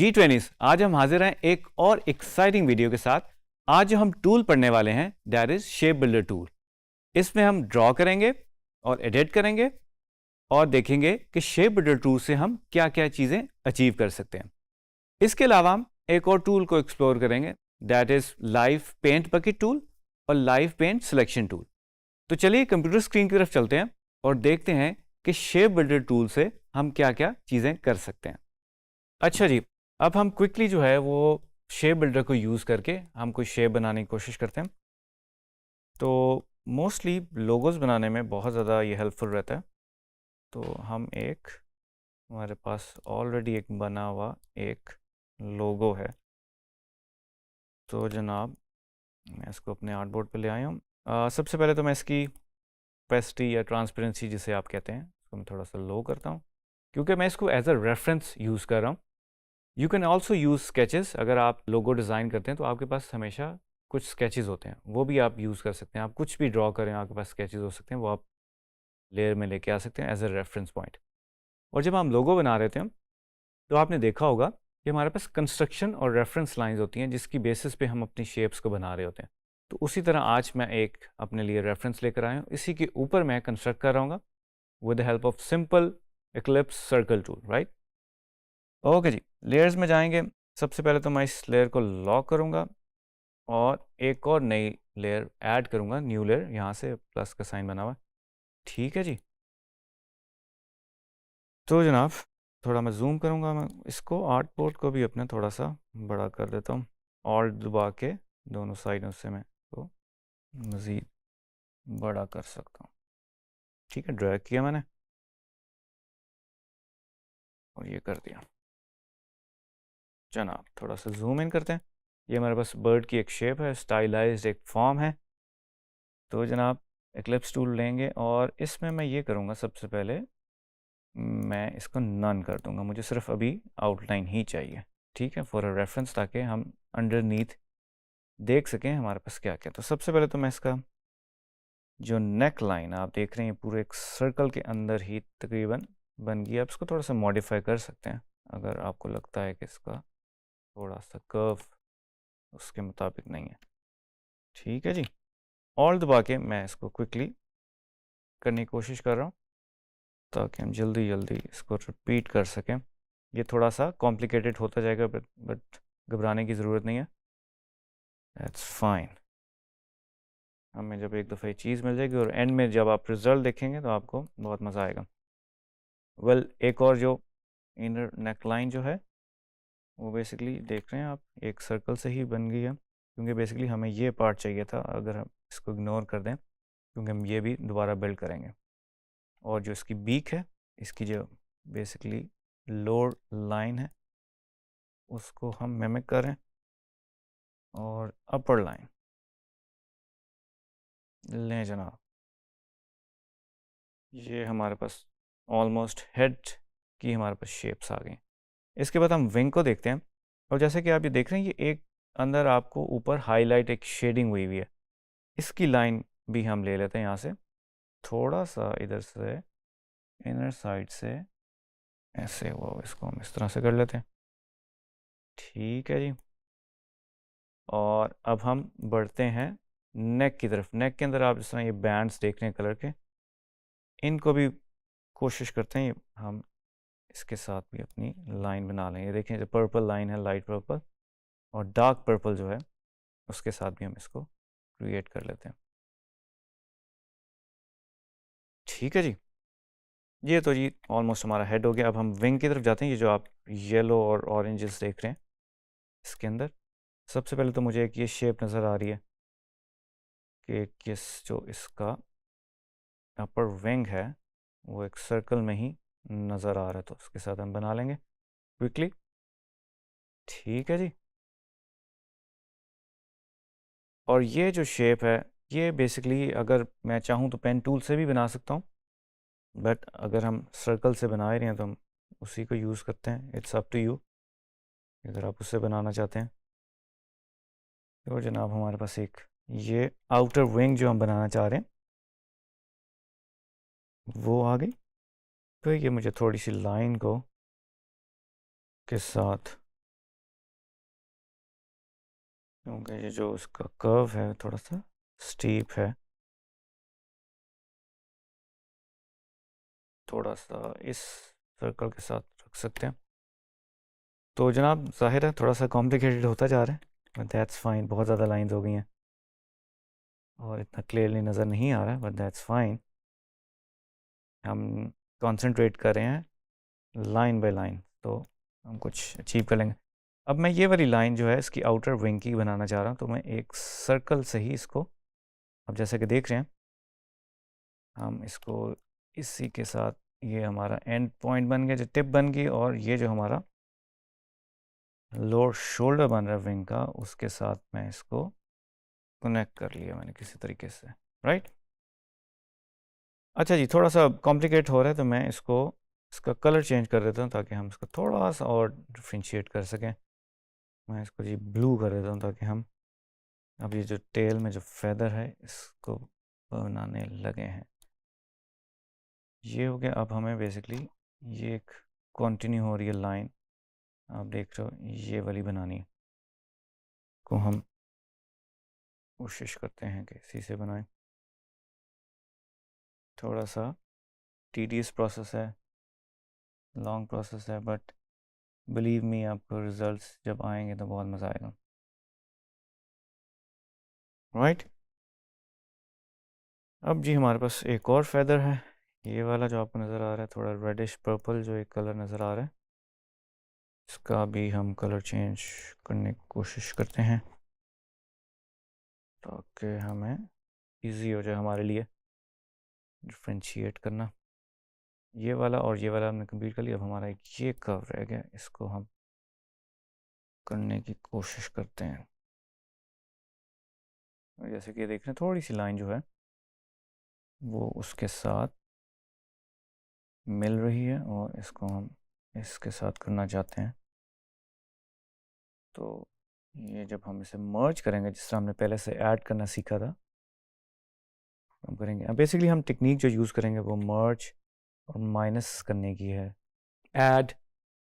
जी 20 आज हम हाजिर हैं एक और एक्साइटिंग वीडियो के साथ। आज जो हम टूल पढ़ने वाले हैं that is shape builder tool. इसमें हम ड्रॉ करेंगे और एडिट करेंगे और देखेंगे कि शेप बिल्डर टूल से हम क्या क्या चीज़ें अचीव कर सकते हैं। इसके अलावा हम एक और टूल को एक्सप्लोर करेंगे that is live paint bucket tool और लाइव पेंट सिलेक्शन टूल। तो चलिए कंप्यूटर स्क्रीन की तरफ चलते हैं और देखते हैं कि शेप बिल्डर टूल से हम क्या क्या चीज़ें कर सकते हैं। अच्छा जी, अब हम क्विकली जो है वो शेप बिल्डर को यूज़ करके हम कोई शेप बनाने की कोशिश करते हैं। तो मोस्टली लोगोस बनाने में बहुत ज़्यादा ये हेल्पफुल रहता है। तो हम एक हमारे पास ऑलरेडी एक बना हुआ एक लोगो है। तो जनाब मैं इसको अपने आर्टबोर्ड पे ले आया हूँ। सबसे पहले तो मैं इसकी ओपेसिटी या ट्रांसपेरेंसी जिसे आप कहते हैं इसको मैं थोड़ा सा लो करता हूँ, क्योंकि मैं इसको एज अ रेफरेंस यूज़ कर रहा हूँ। You can also use sketches. अगर आप लोगो डिज़ाइन करते हैं तो आपके पास हमेशा कुछ स्केचेस होते हैं, वो भी आप यूज़ कर सकते हैं। आप कुछ भी ड्रॉ करें, आपके पास स्केचेस हो सकते हैं, वो आप लेयर में लेके आ सकते हैं एज अ रेफरेंस पॉइंट। और जब हम लोगो बना रहे थे तो आपने देखा होगा कि हमारे पास कंस्ट्रक्शन और रेफरेंस लाइंस होती हैं जिसकी बेसिस पे हम अपनी शेप्स को बना रहे होते हैं। तो उसी तरह आज मैं एक अपने लिए रेफरेंस लेकर आया हूँ, इसी के ऊपर मैं कंस्ट्रक्ट कर रहा हूँ with the help of simple ellipse circle tool, right. Okay जी, लेयर्स में जाएंगे। सबसे पहले तो मैं इस लेयर को लॉक करूँगा और एक और नई लेयर ऐड करूँगा, न्यू लेयर, यहाँ से प्लस का साइन बना हुआ। ठीक है जी। तो जनाब थोड़ा मैं जूम करूँगा, मैं इसको आर्टबोर्ड को भी अपने थोड़ा सा बड़ा कर देता हूँ। ऑल्ट दबा के दोनों साइडों से मैं इसको मज़ीद बड़ा कर सकता हूँ। ठीक है, ड्रैग किया मैंने और ये कर दिया। जनाब थोड़ा सा जूम इन करते हैं। ये हमारे पास बर्ड की एक शेप है, स्टाइलाइज्ड एक फॉर्म है। तो जनाब एक्लिप्स टूल लेंगे और इसमें मैं ये करूँगा, सबसे पहले मैं इसको नन कर दूँगा। मुझे सिर्फ अभी आउटलाइन ही चाहिए, ठीक है, फॉर अ रेफरेंस, ताकि हम अंडरनीथ देख सकें हमारे पास क्या क्या। तो सबसे पहले तो मैं इसका जो नेक लाइन आप देख रहे हैं पूरे एक सर्कल के अंदर ही तकरीबन बन गई। आप इसको थोड़ा सा मॉडिफाई कर सकते हैं अगर आपको लगता है कि इसका थोड़ा सा कर्व उसके मुताबिक नहीं है। ठीक है जी, ऑल दबा के मैं इसको क्विकली करने की कोशिश कर रहा हूँ ताकि हम जल्दी जल्दी इसको रिपीट कर सकें। ये थोड़ा सा कॉम्प्लिकेटेड होता जाएगा बट घबराने की ज़रूरत नहीं है, दैट्स फाइन। हमें जब एक दफ़ा ये चीज़ मिल जाएगी और एंड में जब आप रिज़ल्ट देखेंगे तो आपको बहुत मज़ा आएगा। एक और जो इनर नेक लाइन जो है वो बेसिकली देख रहे हैं आप एक सर्कल से ही बन गई है, क्योंकि बेसिकली हमें ये पार्ट चाहिए था। अगर हम इसको इग्नोर कर दें, क्योंकि हम ये भी दोबारा बिल्ड करेंगे। और जो इसकी बीक है, इसकी जो बेसिकली लोअर लाइन है उसको हम मिमिक करें और अपर लाइन लें जनाब। ये हमारे पास ऑलमोस्ट हेड की हमारे पास शेप्स आ गई। इसके बाद हम विंग को देखते हैं। और जैसे कि आप ये देख रहे हैं, ये एक अंदर आपको ऊपर हाईलाइट एक शेडिंग हुई हुई है, इसकी लाइन भी हम ले लेते हैं यहाँ से थोड़ा सा इधर से इनर साइड से ऐसे, वो इसको हम इस तरह से कर लेते हैं। ठीक है जी। और अब हम बढ़ते हैं नेक की तरफ। नेक के अंदर आप जिस तरह ये बैंड्स देख रहे हैं कलर के, इनको भी कोशिश करते हैं हम इसके साथ भी अपनी लाइन बना लें। ये देखें जो पर्पल लाइन है, लाइट पर्पल और डार्क पर्पल जो है, उसके साथ भी हम इसको क्रिएट कर लेते हैं। ठीक है जी, ये तो जी ऑलमोस्ट हमारा हेड हो गया। अब हम विंग की तरफ जाते हैं। ये जो आप येलो और ऑरेंजेस देख रहे हैं इसके अंदर, सबसे पहले तो मुझे एक ये शेप नज़र आ रही है कि किस जो इसका अपर विंग है वो एक सर्कल में ही नज़र आ रहा है, तो उसके साथ हम बना लेंगे क्विकली। ठीक है जी। और ये जो शेप है ये बेसिकली अगर मैं चाहूँ तो पेन टूल से भी बना सकता हूँ, बट अगर हम सर्कल से बना ही रहे हैं तो हम उसी को यूज़ करते हैं। इट्स अप टू यू, अगर आप उससे बनाना चाहते हैं। तो जनाब हमारे पास एक ये आउटर विंग जो हम बनाना चाह रहे हैं वो आ गई। तो ये मुझे थोड़ी सी लाइन को के साथ क्योंकि ये जो उसका कर्व है थोड़ा सा स्टीप है, थोड़ा सा इस सर्कल के साथ रख सकते हैं। तो जनाब ज़ाहिर है थोड़ा सा कॉम्प्लिकेटेड होता जा रहा है, बट दैट्स फाइन। बहुत ज़्यादा लाइंस हो गई हैं और इतना क्लियरली नज़र नहीं आ रहा है, बट दैट्स फाइन। हम कंसंट्रेट कर रहे हैं लाइन बाय लाइन, तो हम कुछ अचीव कर लेंगे। अब मैं ये वाली लाइन जो है इसकी आउटर विंग की बनाना चाह रहा हूँ, तो मैं एक सर्कल से ही इसको, अब जैसे कि देख रहे हैं हम इसको इसी के साथ, ये हमारा एंड पॉइंट बन गया, जो टिप बन गई, और ये जो हमारा लोअर शोल्डर बन रहा है विंग का, उसके साथ मैं इसको कनेक्ट कर लिया मैंने किसी तरीके से, राइट। अच्छा जी, थोड़ा सा कॉम्प्लिकेट हो रहा है तो मैं इसको, इसका कलर चेंज कर देता हूँ ताकि हम इसको थोड़ा सा और डिफ्रेंशिएट कर सकें। मैं इसको जी ब्लू कर देता हूँ ताकि हम अब ये जो टेल में जो फेदर है इसको बनाने लगे हैं। ये हो गया। अब हमें बेसिकली ये एक कंटिन्यू हो रही है लाइन, आप देख रहे हो, ये वाली बनानी को हम कोशिश करते हैं कि इसी से बनाएं। थोड़ा सा टीडियस प्रोसेस है, लॉन्ग प्रोसेस है, बट बिलीव मी आपको रिजल्ट्स जब आएंगे तो बहुत मज़ा आएगा, राइट। अब जी हमारे पास एक और फेदर है, ये वाला जो आपको नज़र आ रहा है, थोड़ा रेडिश पर्पल जो एक कलर नज़र आ रहा है, इसका भी हम कलर चेंज करने की कोशिश करते हैं ताकि हमें इजी हो जाए हमारे लिए डिफ्रेंशिएट करना। ये वाला और ये वाला हमने कंप्लीट कर लिया। अब हमारा एक ये कर्व रह गया, इसको हम करने की कोशिश करते हैं। जैसे कि देख रहे हैं थोड़ी सी लाइन जो है वो उसके साथ मिल रही है, और इसको हम इसके साथ करना चाहते हैं। तो ये जब हम इसे मर्ज करेंगे, जिस तरह हमने पहले से ऐड करना सीखा था, हम करेंगे। अब बेसिकली हम टेक्निक जो यूज़ करेंगे वो मर्ज और माइनस करने की है, ऐड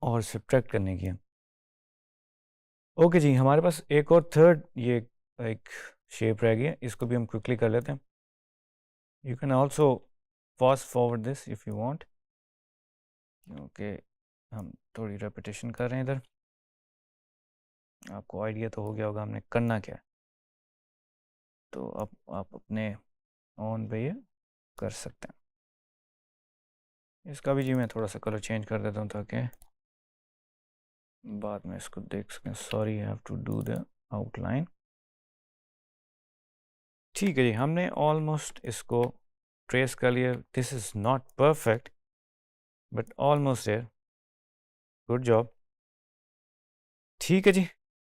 और सब्ट्रैक्ट करने की है। ओके जी, हमारे पास एक और थर्ड ये एक शेप रह गई है, इसको भी हम क्विकली कर लेते हैं। You can also fast forward this if you want, क्योंकि हम थोड़ी रेपिटेशन कर रहे हैं इधर। आपको आइडिया तो हो गया होगा हमने करना क्या है, तो अब आप अपने ऑन पे ये कर सकते हैं। इसका भी जी मैं थोड़ा सा कलर चेंज कर देता हूँ ताकि बाद में इसको देख सकें। Sorry, I have to do the outline. ठीक है जी, हमने ऑलमोस्ट इसको ट्रेस कर लिया। This is not perfect but almost there, good job. ठीक है जी,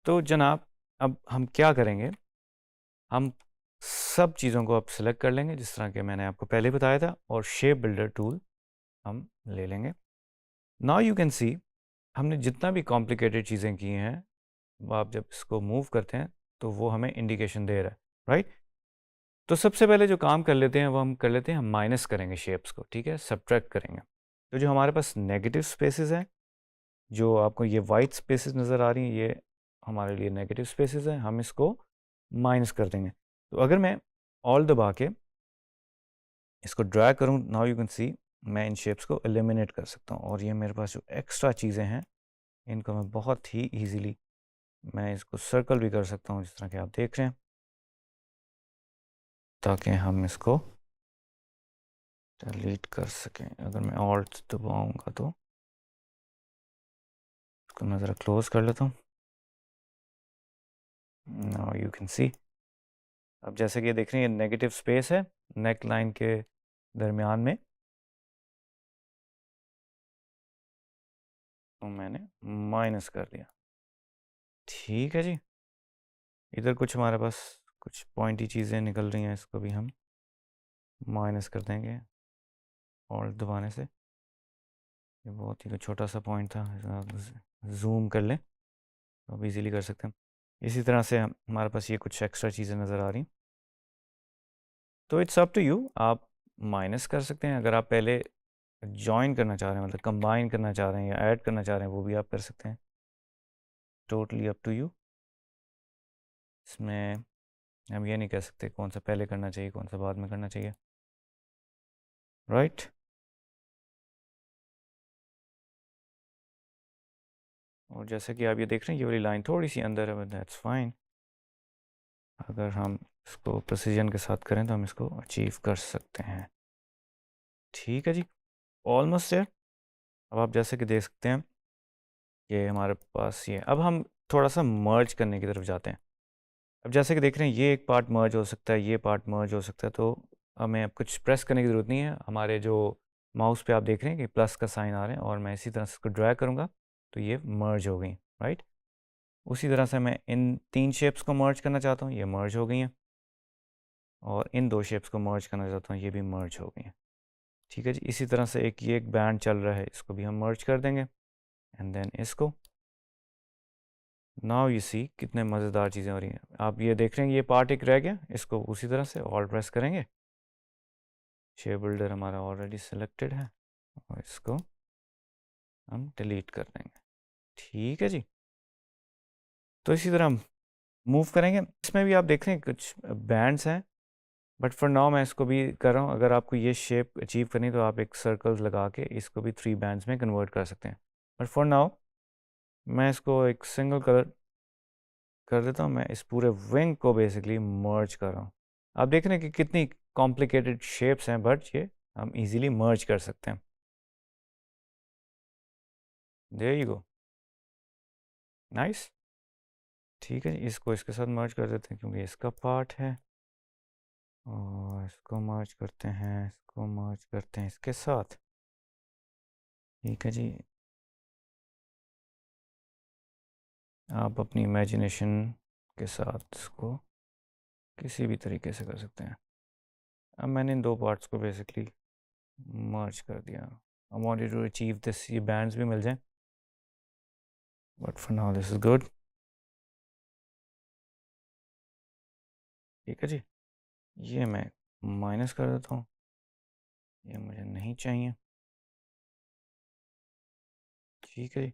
तो जनाब अब हम क्या करेंगे, हम सब चीज़ों को अब सेलेक्ट कर लेंगे जिस तरह के मैंने आपको पहले बताया था, और शेप बिल्डर टूल हम ले लेंगे। नाउ यू कैन सी हमने जितना भी कॉम्प्लिकेटेड चीज़ें की हैं, वो आप जब इसको मूव करते हैं तो वो हमें इंडिकेशन दे रहा है, राइट। तो सबसे पहले जो काम कर लेते हैं वो हम कर लेते हैं, हम माइनस करेंगे शेप्स को, ठीक है, सब्ट्रैक्ट करेंगे। तो जो हमारे पास नेगेटिव स्पेसेस हैं, जो आपको ये वाइट स्पेसेस नज़र आ रही हैं, ये हमारे लिए नेगेटिव स्पेसेस हैं, हम इसको माइनस कर देंगे। तो अगर मैं ऑल दबा के इसको ड्रैग करूँ, नाउ यू कैन सी मैं इन शेप्स को एलिमिनेट कर सकता हूँ, और ये मेरे पास जो एक्स्ट्रा चीज़ें हैं इनको मैं बहुत ही ईजीली, मैं इसको सर्कल भी कर सकता हूँ जिस तरह के आप देख रहे हैं, ताकि हम इसको डिलीट कर सकें। अगर मैं ऑल्ट दबाऊंगा तो इसको मैं ज़रा क्लोज कर लेता हूँ। नाउ यू कैन सी, अब जैसे कि देख रहे हैं नेगेटिव स्पेस है नेक लाइन के दरमियान में, तो मैंने माइनस कर दिया। ठीक है जी, इधर कुछ हमारे पास कुछ पॉइंटी चीज़ें निकल रही हैं, इसको भी हम माइनस कर देंगे ऑल्ट दबाने से। ये बहुत ही छोटा सा पॉइंट था, आप जूम कर लें तो आप इजीली कर सकते हैं। इसी तरह से हमारे पास ये कुछ एक्स्ट्रा चीज़ें नज़र आ रही, तो इट्स अप टू यू, आप माइनस कर सकते हैं। अगर आप पहले जॉइन करना चाह रहे हैं, मतलब कंबाइन करना चाह रहे हैं या ऐड करना चाह रहे हैं, वो भी आप कर सकते हैं, टोटली अप टू यू। इसमें हम ये नहीं कह सकते कौन सा पहले करना चाहिए कौन सा बाद में करना चाहिए, राइट। और जैसे कि आप ये देख रहे हैं ये वाली लाइन थोड़ी सी अंदर है, दैट्स फाइन। अगर हम इसको प्रिसीजन के साथ करें तो हम इसको अचीव कर सकते हैं। ठीक है जी, ऑलमोस्ट है। अब आप जैसे कि देख सकते हैं कि हमारे पास ये, अब हम थोड़ा सा मर्ज करने की तरफ जाते हैं। अब जैसे कि देख रहे हैं ये एक पार्ट मर्ज हो सकता है, ये पार्ट मर्ज हो सकता है, तो हमें अब कुछ प्रेस करने की ज़रूरत नहीं है। हमारे जो माउस पे आप देख रहे हैं कि प्लस का साइन आ रहे हैं और मैं इसी तरह से इसको ड्रैग करूँगा तो ये मर्ज हो गई, राइट। उसी तरह से मैं इन 3 शेप्स को मर्ज करना चाहता हूँ, ये मर्ज हो गई हैं। और इन 2 शेप्स को मर्ज करना चाहता हूँ, ये भी मर्ज हो गई हैं। ठीक है जी, इसी तरह से ये एक बैंड चल रहा है, इसको भी हम मर्ज कर देंगे एंड देन इसको। नाउ यू सी कितने मज़ेदार चीज़ें हो रही हैं। आप ये देख रहे हैं ये पार्ट एक रह गया, इसको उसी तरह से ऑल प्रेस करेंगे। शेप बिल्डर हमारा ऑलरेडी सिलेक्टेड है और इसको हम डिलीट कर देंगे। ठीक है जी, तो इसी तरह हम मूव करेंगे। इसमें भी आप देख रहे हैं कुछ बैंड्स हैं, बट फॉर नाउ मैं इसको भी कर रहा हूँ। अगर आपको ये शेप अचीव करनी तो आप एक सर्कल लगा के इसको भी 3 बैंड्स में कन्वर्ट कर सकते हैं, बट फॉर नाउ मैं इसको एक सिंगल कलर कर देता हूँ। मैं इस पूरे विंग को बेसिकली मर्ज कर रहा हूँ। आप देख रहे हैं कि कितनी कॉम्प्लिकेटेड शेप्स हैं, बट ये हम इजीली मर्ज कर सकते हैं। There you go, nice. ठीक है, इसको इसके साथ मर्ज कर देते हैं क्योंकि इसका पार्ट है, और इसको मर्ज करते हैं, इसको मर्ज करते हैं इसके साथ। ठीक है जी, आप अपनी इमेजिनेशन के साथ इसको किसी भी तरीके से कर सकते हैं। अब मैंने इन 2 पार्ट्स को बेसिकली मर्ज कर दिया। I wanted to achieve this, ये बैंड्स भी मिल जाएं, but for now this is good. ठीक है जी, ये मैं माइनस कर देता हूँ, ये मुझे नहीं चाहिए। ठीक है जी,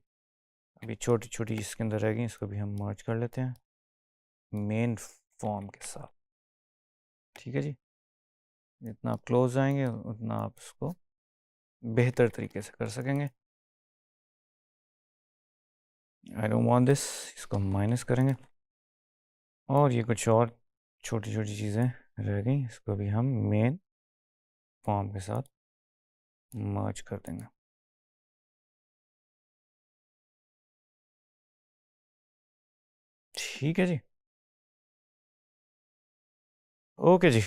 अभी छोटी छोटी इसके अंदर रह गई, इसको भी हम मर्ज कर लेते हैं मेन फॉर्म के साथ। ठीक है जी, जितना आप क्लोज आएंगे उतना आप इसको बेहतर तरीके से कर सकेंगे। आई डोंट वांट दिस, इसको हम माइनस करेंगे। और ये कुछ और छोटी छोटी चीज़ें रह गई, इसको भी हम मेन फॉर्म के साथ मर्ज कर देंगे। ठीक है जी, ओके जी।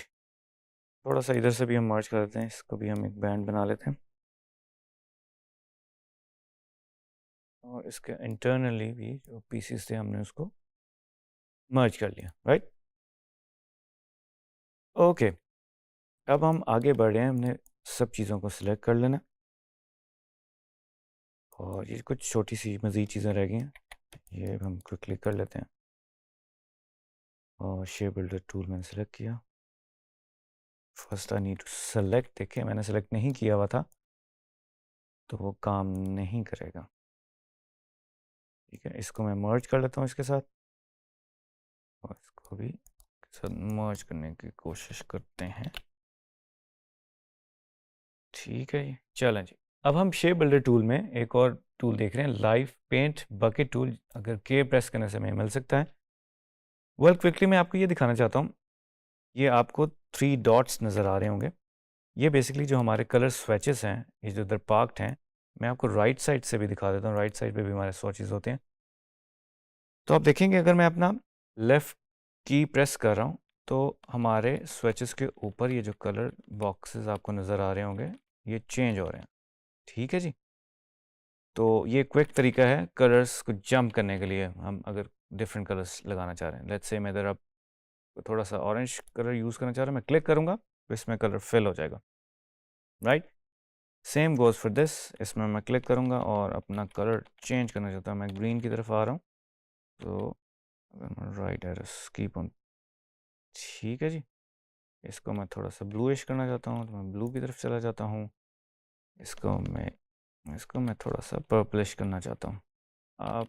थोड़ा सा इधर से भी हम मर्ज कर देते हैं, इसको भी हम एक बैंड बना लेते हैं और इसके इंटरनली भी जो पीसीस थे हमने उसको मर्ज कर लिया, राइट। ओके, अब हम आगे बढ़ रहे हैं, हमने सब चीज़ों को सिलेक्ट कर लेना और ये कुछ छोटी सी मज़ीद चीज़ें रह गई हैं, ये हम क्विकली कर लेते हैं। और शेप बिल्डर टूल मैंने सेलेक्ट किया। First I need to select, देखिए मैंने सेलेक्ट नहीं किया हुआ था तो वो काम नहीं करेगा। ठीक है, इसको मैं मर्ज कर लेता हूँ इसके साथ और इसको भी साथ मर्ज करने की कोशिश करते हैं। ठीक है जी, चलें जी। अब हम शेप बिल्डर टूल में एक और टूल देख रहे हैं, लाइव पेंट बकेट टूल। अगर के प्रेस करने से हमें मिल सकता है। वेल क्विकली मैं आपको ये दिखाना चाहता हूँ, ये आपको 3 डॉट्स नज़र आ रहे होंगे। ये बेसिकली जो हमारे कलर स्वेचेस हैं, ये जो इधर पार्क्ड हैं, मैं आपको राइट साइड से भी दिखा देता हूँ। राइट साइड पे भी हमारे स्वॉचेस होते हैं। तो आप देखेंगे अगर मैं अपना लेफ़्ट की प्रेस कर रहा हूँ तो हमारे स्विचेस के ऊपर ये जो कलर बॉक्सेस आपको नज़र आ रहे होंगे ये चेंज हो रहे हैं। ठीक है जी, तो ये क्विक तरीका है कलर्स को जंप करने के लिए। हम अगर डिफरेंट कलर्स लगाना चाह रहे हैं, लेट्स से मैं इधर अब थोड़ा सा ऑरेंज कलर यूज़ करना चाह रहा हूँ, मैं क्लिक करूँगा तो इसमें कलर फिल हो जाएगा, right. Same goes for this, इसमें मैं क्लिक करूँगा और अपना कलर चेंज करना चाहता हूँ, मैं ग्रीन की तरफ आ रहा हूँ तो राइट एरो कीप ऑन। ठीक है जी, इसको मैं थोड़ा सा ब्लूइश करना चाहता हूँ तो मैं ब्लू की तरफ चला जाता हूँ। इसको मैं थोड़ा सा पर्पलिश करना चाहता हूँ। आप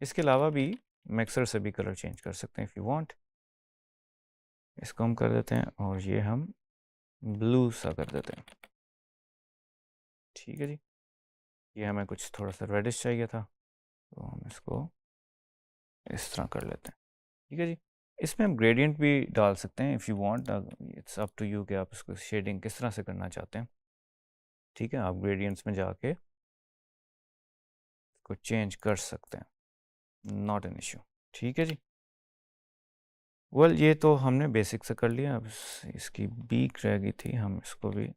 इसके अलावा भी मिक्सर से भी कलर चेंज कर सकते हैं इफ़ यू वांट। इसको हम कर देते हैं और ये हम ब्लू सा कर देते हैं। ठीक है जी, ये हमें कुछ थोड़ा सा रेडिश चाहिए था, तो हम इसको इस तरह कर लेते हैं। ठीक है जी, इसमें हम ग्रेडियंट भी डाल सकते हैं if you want, it's up to you कि आप इसको शेडिंग किस तरह से करना चाहते हैं। ठीक है, आप ग्रेडियंट्स में जाके इसको चेंज कर सकते हैं, नॉट एन इशू। ठीक है जी, वेल ये तो हमने बेसिक से कर लिया। अब इसकी बीक रह गई थी, हम इसको भी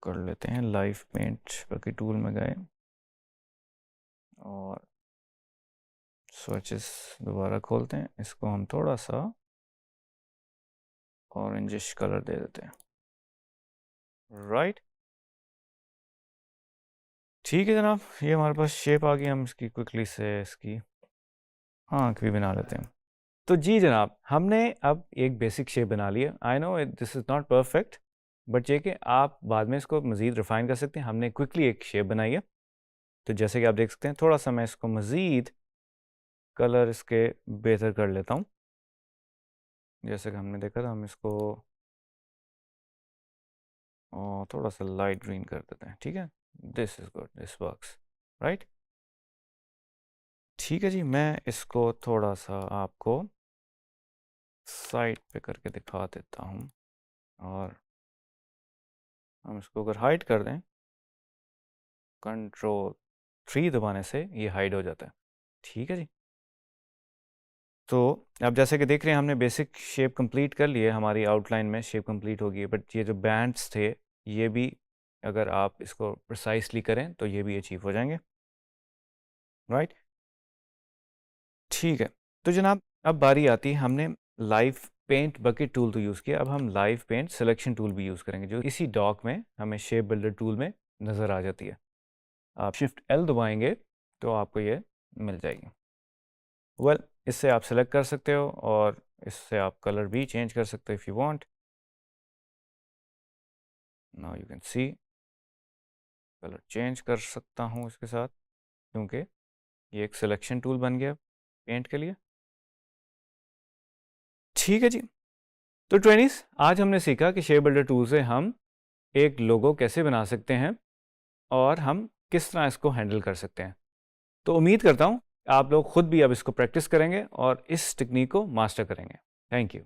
कर लेते हैं। लाइव पेंट बाकी टूल में गए और स्विचेस दोबारा खोलते हैं। इसको हम थोड़ा सा ऑरेंजिश कलर दे देते हैं। राइट, ठीक है जनाब, ये हमारे पास शेप आ गई। हम इसकी क्विकली से इसकी आँख भी बना लेते हैं। तो जी जनाब, हमने अब एक बेसिक शेप बना लिया। I know this is not perfect, but ये कि आप बाद में इसको मज़ीद रिफ़ाइन कर सकते हैं। हमने क्विकली एक शेप बनाई है, तो जैसे कि आप देख सकते हैं, थोड़ा सा मैं इसको मज़ीद कलर इसके बेहतर कर लेता हूँ। जैसे कि हमने देखा था, हम इसको थोड़ा सा लाइट ग्रीन कर देते हैं। ठीक है, this is good, this works right. ठीक है जी, मैं इसको थोड़ा सा आपको साइड पे करके दिखा देता हूँ, और हम इसको अगर हाइड कर दें, कंट्रोल 3 दबाने से ये हाइड हो जाता है। ठीक है जी, तो अब जैसे कि देख रहे हैं, हमने बेसिक शेप कंप्लीट कर लिए, हमारी आउटलाइन में शेप कंप्लीट हो गई। बट ये जो बैंड्स थे, ये भी अगर आप इसको प्रिसाइसली करें तो ये भी अचीव हो जाएंगे। राइट, ठीक है। तो जनाब, अब बारी आती है, हमने लाइव पेंट बकेट टूल तो यूज़ किया, अब हम लाइव पेंट सिलेक्शन टूल भी यूज़ करेंगे, जो इसी डॉक में हमें शेप बिल्डर टूल में नज़र आ जाती है। आप शिफ्ट एल दबाएंगे तो आपको ये मिल जाएगी। वेल, इससे आप सेलेक्ट कर सकते हो और इससे आप कलर भी चेंज कर सकते हो if you want. Now you can see colour change कर सकता हूँ इसके साथ, क्योंकि ये एक सिलेक्शन टूल बन गया पेंट के लिए। ठीक है जी, तो ट्रेनिस, आज हमने सीखा कि शेप बिल्डर टूल से हम एक लोगो कैसे बना सकते हैं और हम किस तरह इसको हैंडल कर सकते हैं। तो उम्मीद करता हूँ आप लोग खुद भी अब इसको प्रैक्टिस करेंगे और इस टेक्निक को मास्टर करेंगे। Thank you.